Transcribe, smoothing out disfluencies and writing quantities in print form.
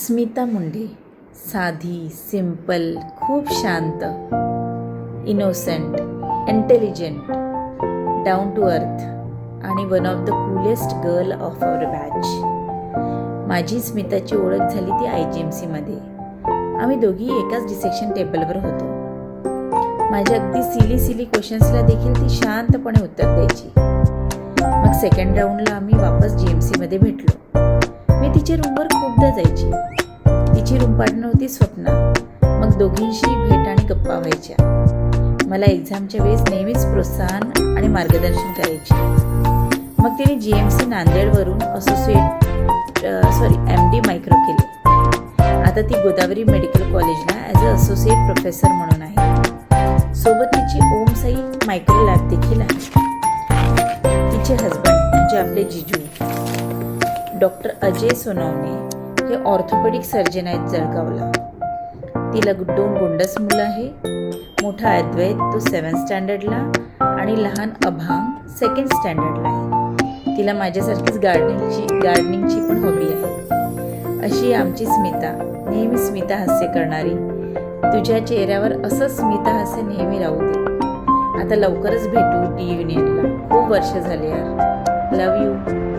स्मिता मुंडे साधी, सिंपल, खूप शांत, innocent, intelligent, down to earth आणि one of the coolest girl of our batch. माझी स्मिताची ओळख झाली ती IGMCमध्ये. आम्ही दोघी एकाच डिसेक्शन टेबलवर होतो. माझ्या अगदी सिली क्वेश्चन्सला देखील ती शांतपणे उत्तर द्यायची. मग सेकंड राऊंडला आम्ही वापस GMCमध्ये भेटलो. मी तिच्या रूमवर खूपदा जायची. तिची रूम पार्टनर होती स्वप्ना. मग दोघींशी भेट आणि गप्पा व्हायच्या. मला एक्झामच्या वेळेस नेहमीच प्रोत्साहन आणि मार्गदर्शन करायची. मग तिने GMC नांदेडवरून MD मायक्रो केले. आता ती गोदावरी मेडिकल कॉलेजला ॲज अ असोसिएट प्रोफेसर म्हणून आहे. सोबत तिची ओम साई मायक्रो लॅब देखील आहे. तिचे हजबंड म्हणजे आपले जिजू डॉक्टर अजय सोनवणे हे ऑर्थोपेडिक सर्जन आहेत जळगावला. तिला 2 गोंडस मुलं आहे. मोठा अद्वैत तो 7th स्टँडर्डला आणि लहान अभांग 2nd स्टँडर्डला आहे. तिला माझ्यासारखीच गार्डनिंगची पण हॉबी आहे. अशी आमची स्मिता, नेहमी स्मिता हास्य करणारी. तुझ्या चेहऱ्यावर असं स्मिता हास्य नेहमी राहू दे. आता लवकरच भेटू डी युनियनला. खूप वर्ष झाले यार. लव यू.